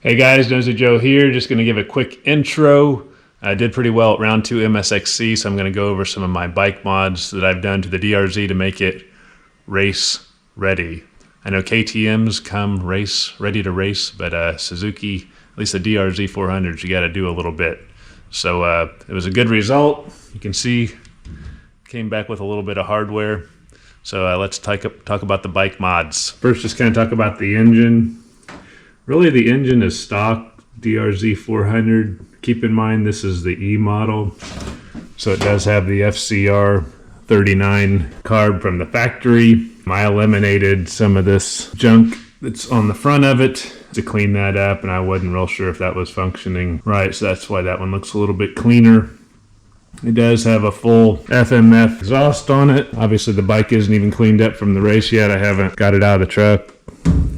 Hey guys, Nosy Joe here. Just going to give a quick intro. I did pretty well at round 2 MSXC, so I'm going to go over some of my bike mods that I've done to the DRZ to make it race ready. I know KTMs come race ready to race, but Suzuki, at least the DRZ 400s, you got to do a little bit. So it was a good result. You can see came back with a little bit of hardware. So let's talk about the bike mods. First, just kind of talk about the engine. Really, the engine is stock DRZ 400. Keep in mind this is the E model, so it does have the FCR 39 carb from the factory. I eliminated some of this junk that's on the front of it to clean that up, and I wasn't real sure if that was functioning right, so that's why that one looks a little bit cleaner. It does have a full FMF exhaust on it. Obviously the bike isn't even cleaned up from the race yet. I haven't got it out of the truck.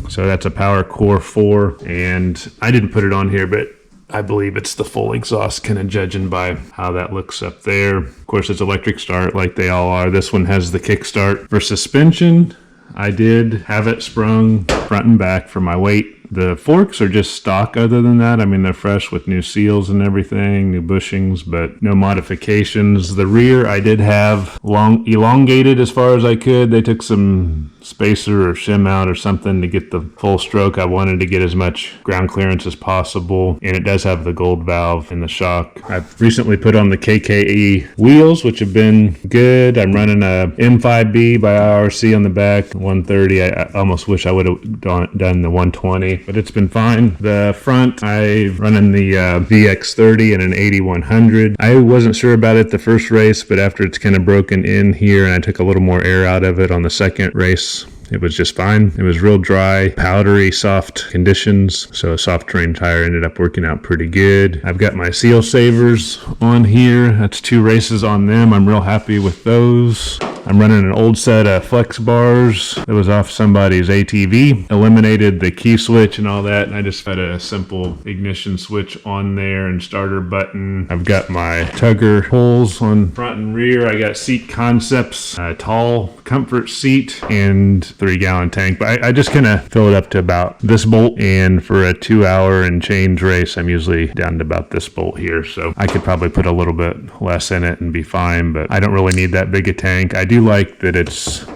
So that's a Power Core 4, and I didn't put it on here, but I believe it's the full exhaust, kind of judging by how that looks up there. Of course, it's electric start like they all are. This one has the kickstart. For suspension, I did have it sprung front and back for my weight. The forks are just stock other than that. I mean, they're fresh with new seals and everything, new bushings, but no modifications. The rear, I did have elongated as far as I could. They took some spacer or shim out or something to get the full stroke. I wanted to get as much ground clearance as possible, and it does have the gold valve in the shock. I've recently put on the KKE wheels, which have been good. I'm running a M5B by IRC on the back, 130. I almost wish I would have done the 120, but it's been fine. The front, I'm running the VX30 and an 8100. I wasn't sure about it the first race, but after it's kind of broken in here and I took a little more air out of it on the second race, it was just fine. It was real dry, powdery, soft conditions, so a soft terrain tire ended up working out pretty good. I've got my seal savers on here. That's 2 races on them. I'm real happy with those. I'm running an old set of flex bars that was off somebody's ATV. Eliminated the key switch and all that, and I just had a simple ignition switch on there and starter button. I've got my tugger holes on front and rear. I got seat concepts, a tall comfort seat, and 3-gallon tank. But I just kind of fill it up to about this bolt, and for a 2-hour and change race, I'm usually down to about this bolt here. So I could probably put a little bit less in it and be fine, but I don't really need that big a tank. I do like that it's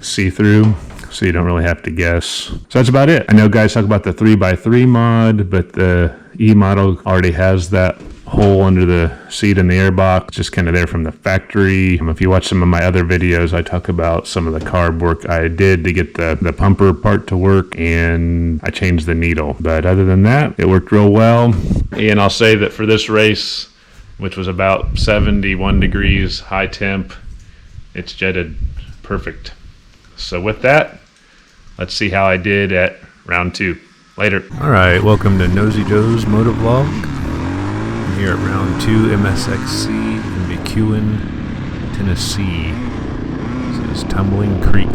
see-through, so you don't really have to guess. So that's about it. I know guys talk about the 3x3 mod, but the E model already has that hole under the seat in the airbox, just kind of there from the factory. If you watch some of my other videos, I talk about some of the carb work I did to get the pumper part to work, and I changed the needle. But other than that, it worked real well. And I'll say that for this race, which was about 71 degrees, high temp, it's jetted perfect. So with that, let's see how I did at round 2. Later. All right, welcome to Nosy Joe's Motovlog. I'm here at round 2 MSXC in McEwen, Tennessee. This is Tumbling Creek.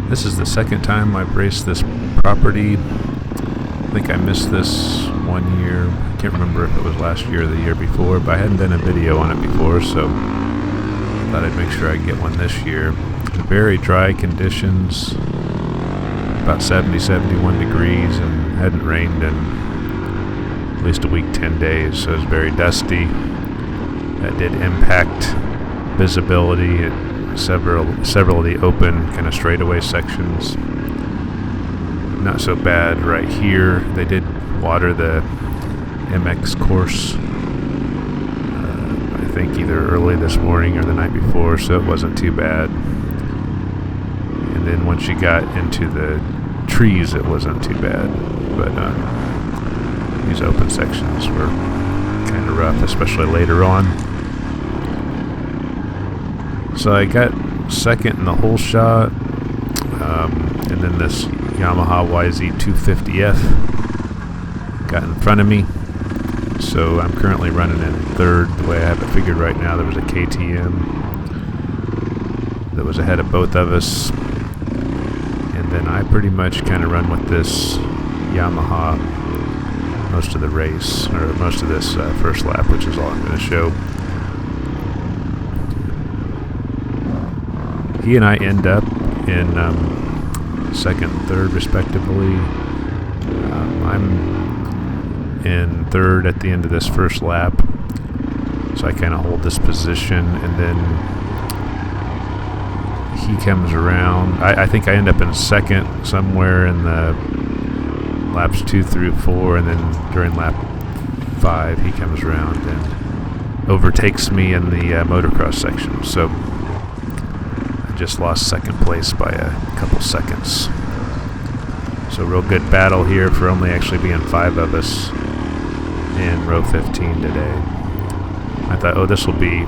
This is the second time I've raced this property. I think I missed this one year. I can't remember if it was last year or the year before, but I hadn't done a video on it before, so I thought I'd make sure I get one this year. Very dry conditions, about 70, 71 degrees, and hadn't rained in at least a week, 10 days, so it was very dusty. That did impact visibility at several of the open kind of straightaway sections. Not so bad right here. They did water the MX course, I think either early this morning or the night before, so it wasn't too bad. And then once you got into the trees, it wasn't too bad. But these open sections were kind of rough, especially later on. So I got second in the whole shot, and then this Yamaha YZ250F got in front of me. So I'm currently running in third. The way I have it figured right now, there was a KTM that was ahead of both of us. And then I pretty much kind of run with this Yamaha most of the race, or most of this first lap, which is all I'm going to show. He and I end up in second and third respectively. I'm in third at the end of this first lap, so I kind of hold this position, and then he comes around. I think I end up in second somewhere in the laps 2 through 4, and then during lap 5 he comes around and overtakes me in the motocross section. So I just lost second place by a couple seconds. So real good battle here for only actually being 5 of us in row 15 today. I thought, oh, this will be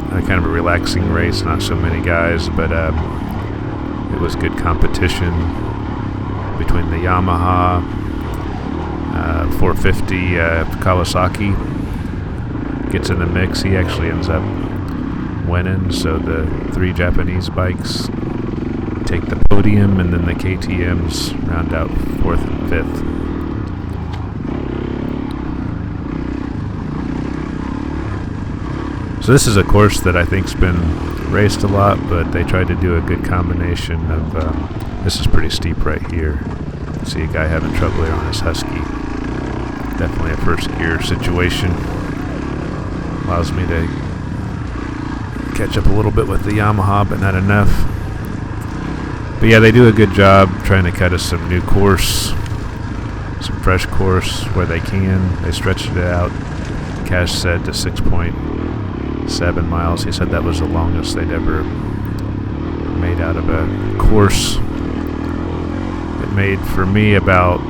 kind of a relaxing race, not so many guys, but it was good competition between the Yamaha 450 Kawasaki gets in the mix. He actually ends up winning, so the 3 Japanese bikes take the podium, and then the KTMs round out 4th and 5th. So this is a course that I think's been raced a lot, but they tried to do a good combination of, this is pretty steep right here. See a guy having trouble here on his Husky. Definitely a first gear situation. Allows me to catch up a little bit with the Yamaha, but not enough. But yeah, they do a good job trying to cut us some new course, some fresh course where they can. They stretched it out, Cash said, to 6.7 miles. He said that was the longest they'd ever made out of a course. It made for me about,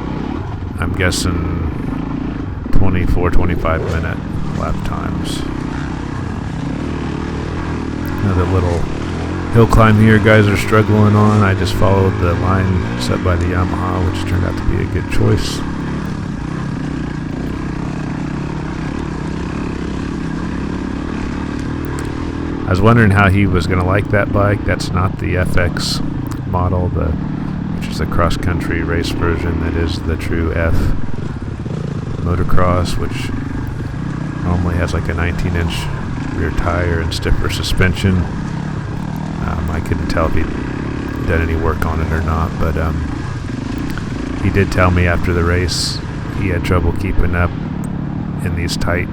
I'm guessing, 24, 25 minute lap times. Another little hill climb here guys are struggling on. I just followed the line set by the Yamaha, which turned out to be a good choice. I was wondering how he was going to like that bike. That's not the FX model, which is the cross-country race version. That is the true F motocross, which normally has like a 19-inch rear tire and stiffer suspension. I couldn't tell if he'd done any work on it or not, but he did tell me after the race he had trouble keeping up in these tight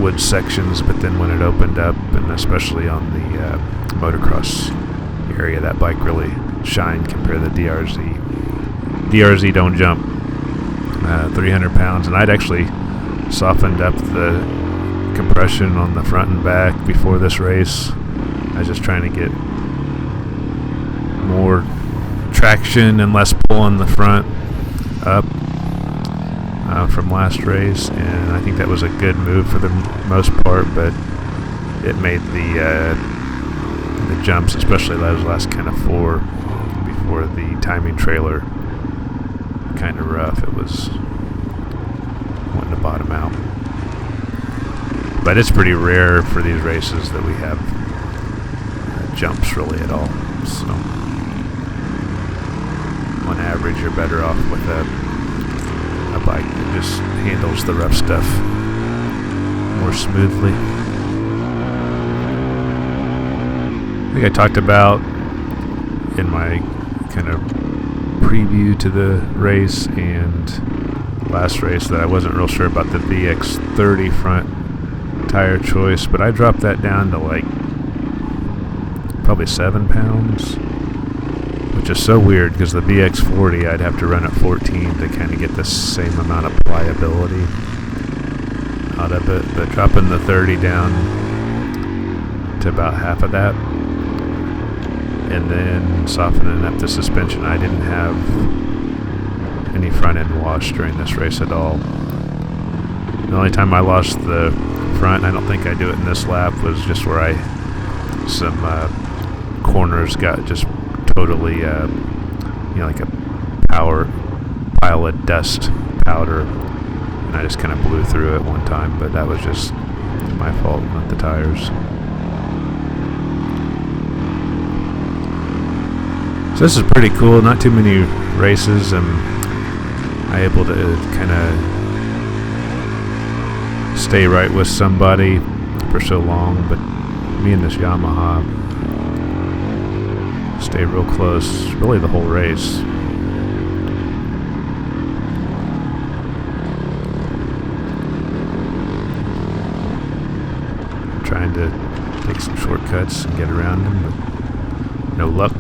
wood sections, but then when it opened up, and especially on the motocross area, that bike really shined compared to the DRZ. DRZ don't jump 300 pounds, and I'd actually softened up the compression on the front and back before this race. I was just trying to get more traction and less pull on the front up from last race, and I think that was a good move for the most part, but it made the jumps, especially those last kind of 4 before the timing trailer, kind of rough. It was wanting to bottom out. But it's pretty rare for these races that we have jumps really at all. So on average, you're better off with a bike that just handles the rough stuff more smoothly. I think I talked about in my kind of preview to the race and last race that I wasn't real sure about the VX30 front tire choice, but I dropped that down to like probably 7 pounds, which is so weird because the VX40 I'd have to run at 14 to kind of get the same amount of pliability out of it, but dropping the 30 down to about half of that and then softening up the suspension. I didn't have any front end wash during this race at all. The only time I lost the front, I don't think I do it in this lap, was just where some corners got just totally like a pile of dust powder, and I just kind of blew through it one time, but that was just my fault, not the tires. So this is pretty cool. Not too many races am I able to kind of stay right with somebody for so long, but me and this Yamaha stay real close really the whole race. take some shortcuts and get around them, but no luck.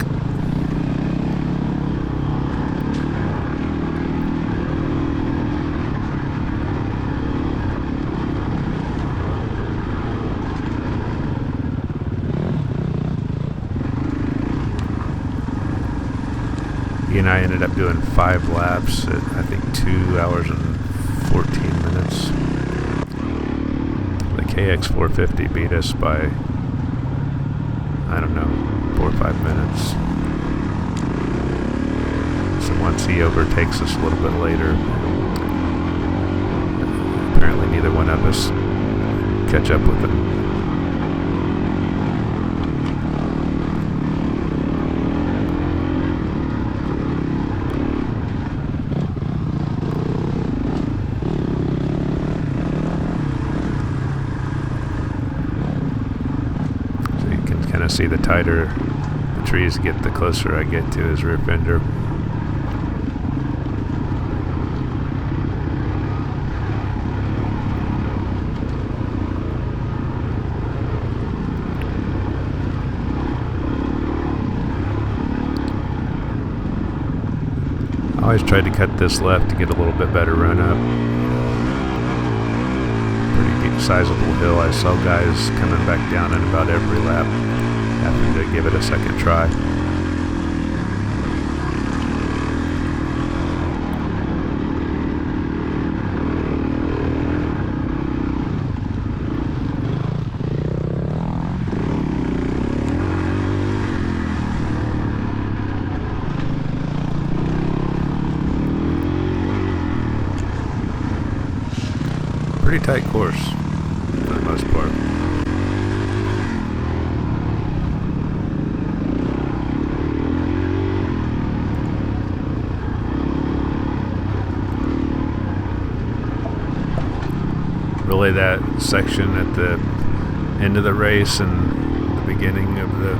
He and I ended up doing 5 laps at, I think, 2 hours and 14 minutes. The KX450 beat us by, I don't know, 4 or 5 minutes. So once he overtakes us a little bit later, apparently neither one of us catch up with him. See, the tighter the trees get, the closer I get to his rear fender. I always tried to cut this left to get a little bit better run up. Pretty sizable hill. I saw guys coming back down in about every lap, having to give it a second try. Pretty tight course for the most part. Really, that section at the end of the race and the beginning of the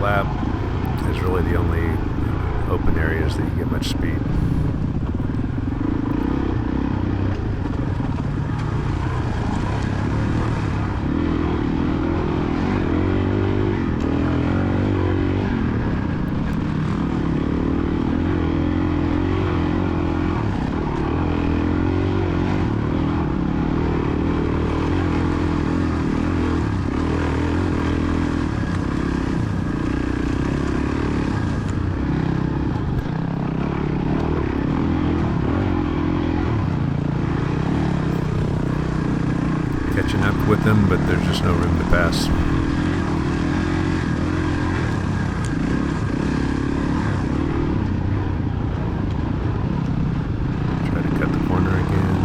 lap is really the only open areas that you get much speed. Catching up with them, but there's just no room to pass. Try to cut the corner again.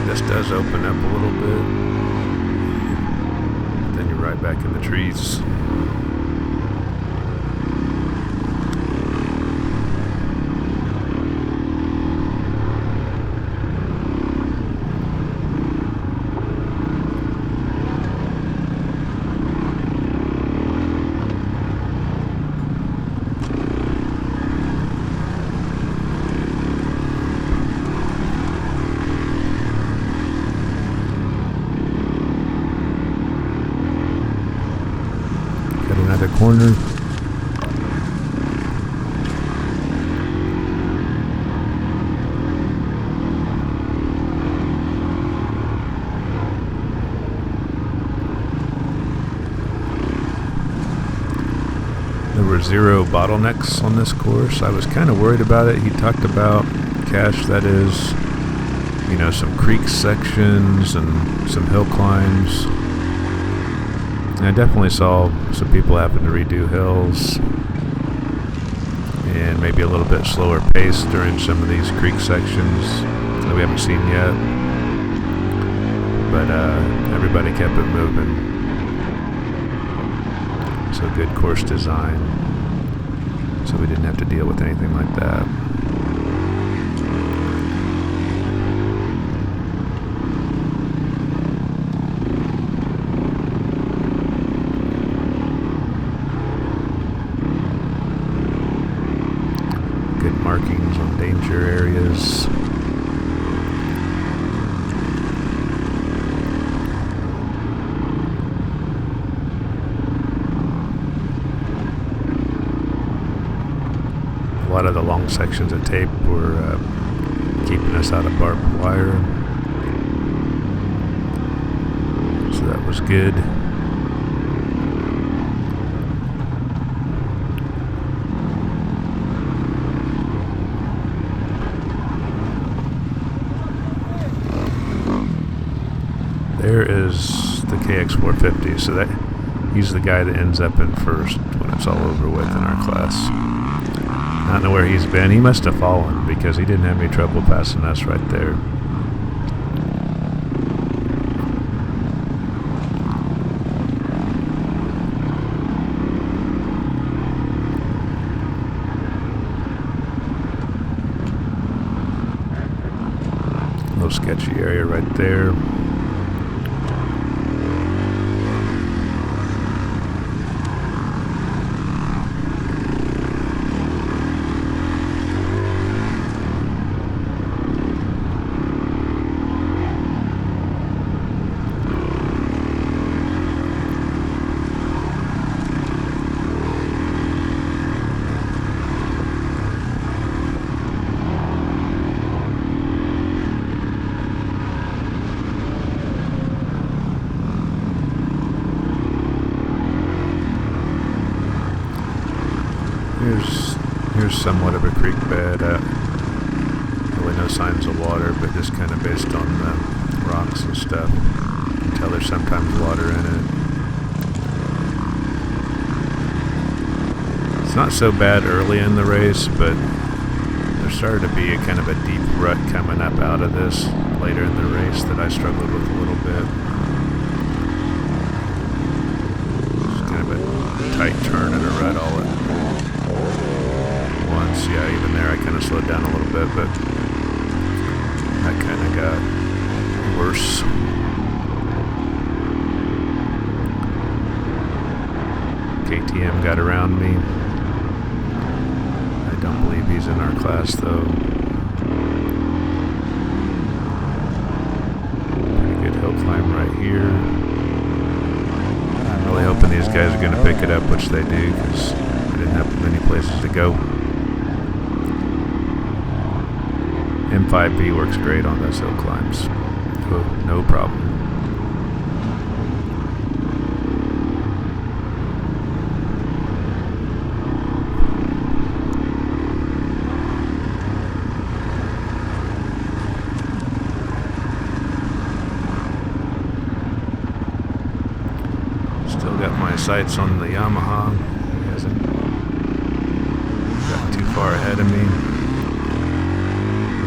This does open up a little bit. Then you're right back in the trees. Another corner. There were 0 bottlenecks on this course. I was kind of worried about it. He talked about cache, that is, you know, some creek sections and some hill climbs. And I definitely saw some people having to redo hills and maybe a little bit slower pace during some of these creek sections that we haven't seen yet. But everybody kept it moving. So good course design. So we didn't have to deal with anything like that. Markings on day lot of the long sections of tape were keeping us out of barbed wire. So that was good. There is the KX450, so that he's the guy that ends up in first when it's all over with in our class. I don't know where he's been. He must have fallen because he didn't have any trouble passing us right there. A little sketchy area right there. Here's somewhat of a creek bed. Really no signs of water, but just kind of based on the rocks and stuff. You can tell there's sometimes water in it. It's not so bad early in the race, but there started to be a kind of a deep rut coming up out of this later in the race that I struggled with a little bit. It's kind of a tight turn and a rut all at once. Yeah, even there I kind of slowed down a little bit, but that kind of got worse. KTM got around me. I don't believe he's in our class though. Pretty good hill climb right here. I'm really hoping these guys are going to pick it up, which they do, because I didn't have many places to go. M5B works great on those hill climbs. Oh, no problem. Still got my sights on the Yamaha. He hasn't gotten too far ahead of me.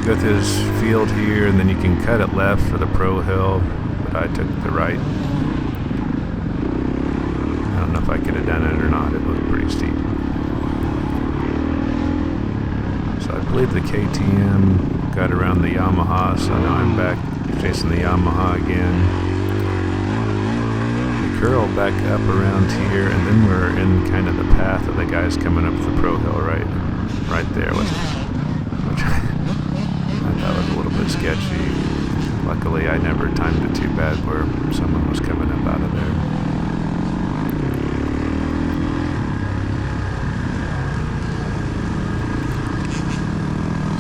Go through this field here, and then you can cut it left for the pro hill, but I took the right. I don't know if I could have done it or not. It looked pretty steep. So I believe the KTM got around the Yamaha, so now I'm back chasing the Yamaha again. We curl back up around here, and then we're in kind of the path of the guys coming up the pro hill right there, which that was a little bit sketchy. Luckily, I never timed it too bad where someone was coming up out of there.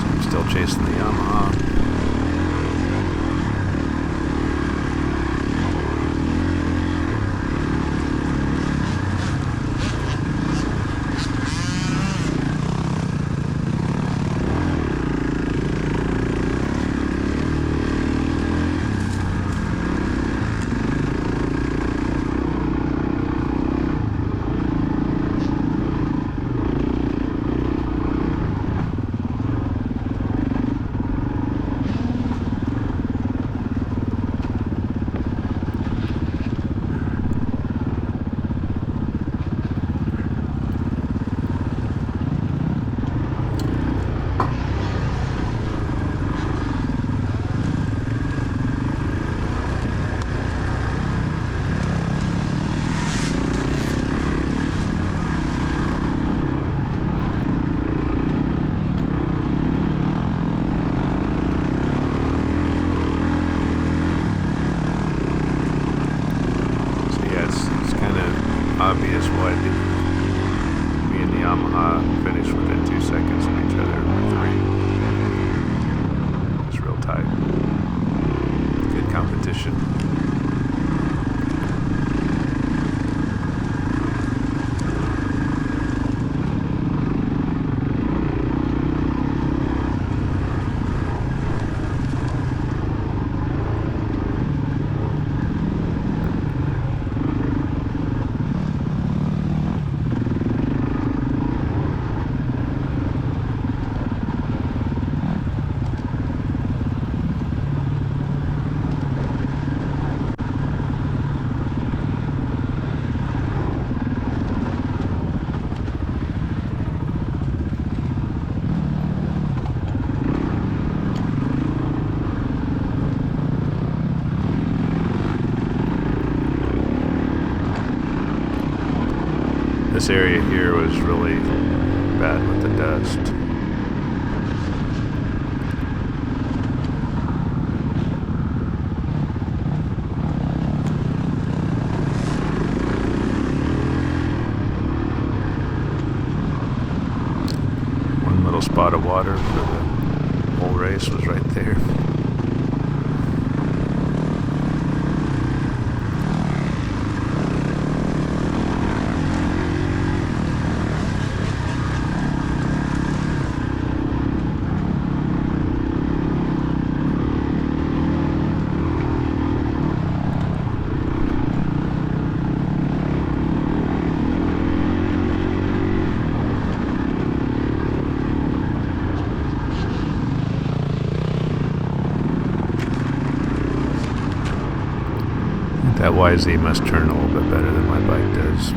So I'm still chasing the Yamaha. This area here was really bad with the dust. One little spot of water for the whole race was right there. That YZ must turn a little bit better than my bike does.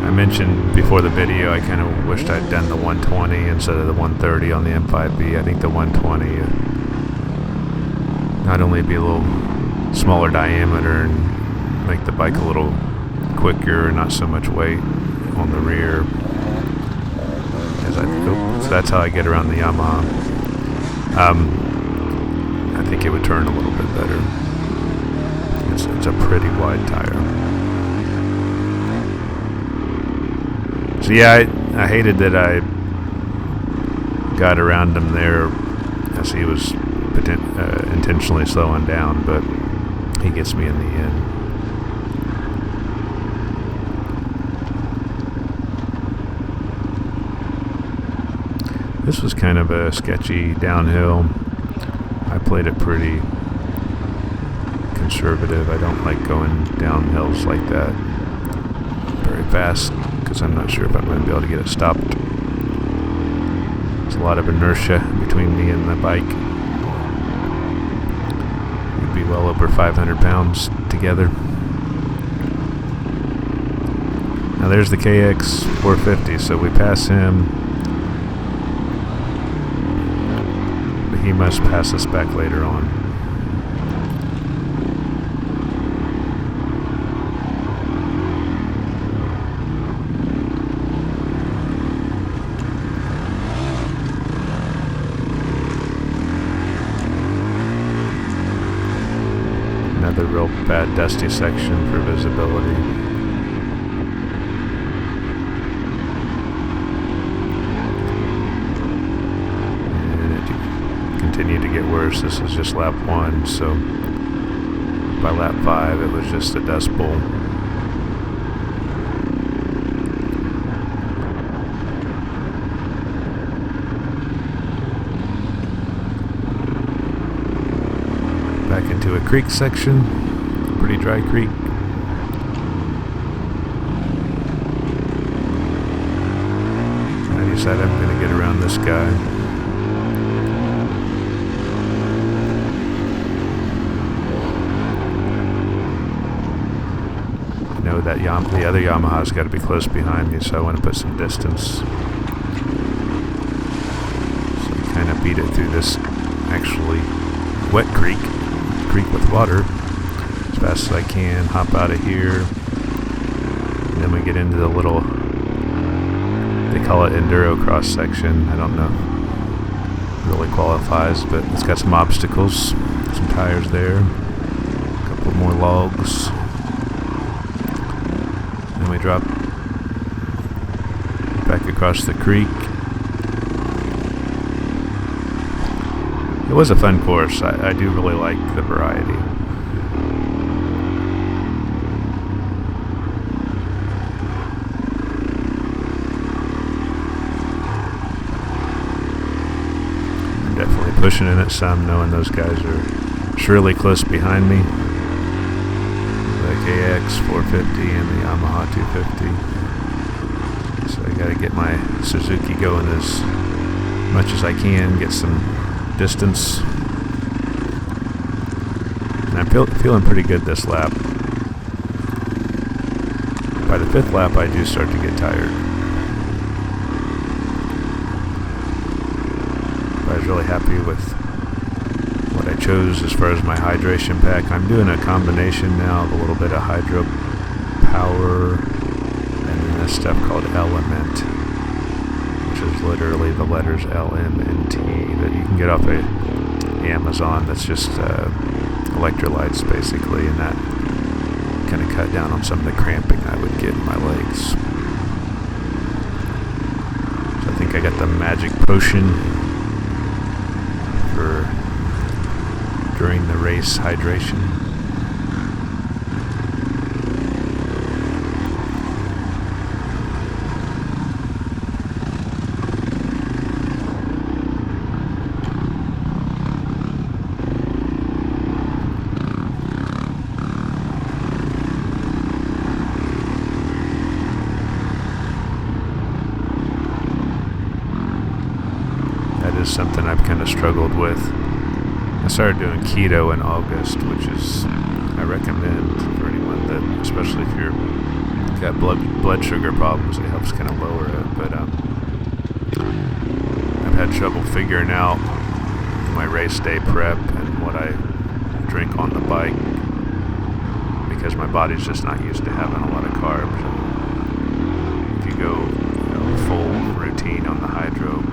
I mentioned before the video I kind of wished I'd done the 120 instead of the 130 on the M5B. I think the 120 not only be a little smaller diameter and make the bike a little quicker and not so much weight on the rear. So that's how I get around the Yamaha. I think it would turn a little bit better. It's a pretty wide tire. So yeah, I hated that I got around him there as he was intentionally slowing down, but he gets me in the end. This was kind of a sketchy downhill. I played it pretty conservative. I don't like going down hills like that very fast because I'm not sure if I'm going to be able to get it stopped. There's a lot of inertia between me and the bike. We'd be well over 500 pounds together. Now there's the KX 450, so we pass him. But he must pass us back later on. Another real bad dusty section for visibility. And it continued to get worse. This is just lap 1, so by lap 5 it was just a dust bowl. Back into a creek section, pretty dry creek. I decided I'm going to get around this guy. I know that the other Yamaha's got to be close behind me, so I want to put some distance. So I kind of beat it through this actually wet creek with water as fast as I can, hop out of here, and then we get into the little, they call it enduro cross section. I don't know if it really qualifies, but it's got some obstacles, some tires there, a couple more logs, and we drop back across the creek. It was a fun course. I do really like the variety. I'm definitely pushing in it some, knowing those guys are surely close behind me. The KX 450 and the Yamaha 250. So I gotta get my Suzuki going as much as I can, get some distance, and I'm feeling pretty good this lap. By the 5th lap I do start to get tired, but I was really happy with what I chose as far as my hydration pack. I'm doing a combination now of a little bit of hydro Power, and then this stuff called Element, which is literally the letters LMNT that you can get off of Amazon. That's just electrolytes basically, and that kind of cut down on some of the cramping I would get in my legs. So I think I got the magic potion for during the race hydration. Something I've kind of struggled with. I started doing keto in August, which is I recommend for anyone that, especially if you're got blood sugar problems, it helps kind of lower it. But I've had trouble figuring out my race day prep and what I drink on the bike because my body's just not used to having a lot of carbs. And if you go full routine on the hydro,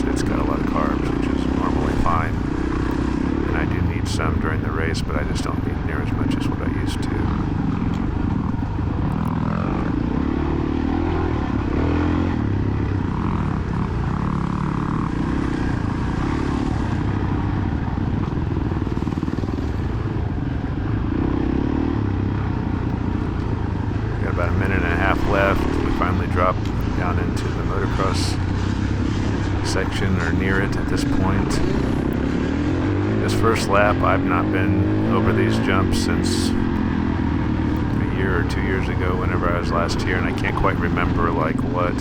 it's got a lot of carbs, which is normally fine, and I do need some during the race, but I just don't need near as much as what I used to. We got about a minute and a half left. We finally dropped down into the motocross section or near it at this point. This first lap, I've not been over these jumps since a year or 2 years ago whenever I was last here, and I can't quite remember like what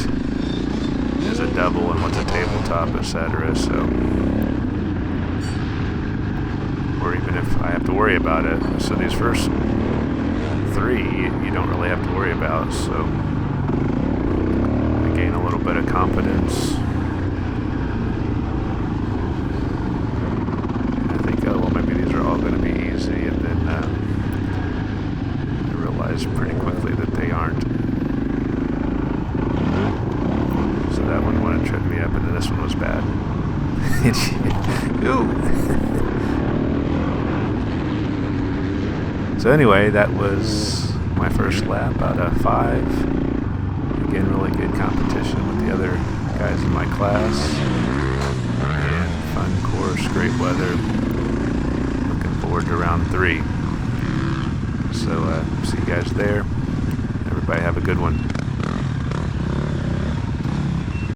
is a double and what's a tabletop, etc. So, or even if I have to worry about it. So these first three you don't really have to worry about, so I gain a little bit of confidence. Pretty quickly that they aren't. So that one wanted to trip me up, and then this one was bad. So anyway, that was my first lap out of 5. Again, really good competition with the other guys in my class. And fun course, great weather. Looking forward to round 3. So, see you guys there. Everybody have a good one.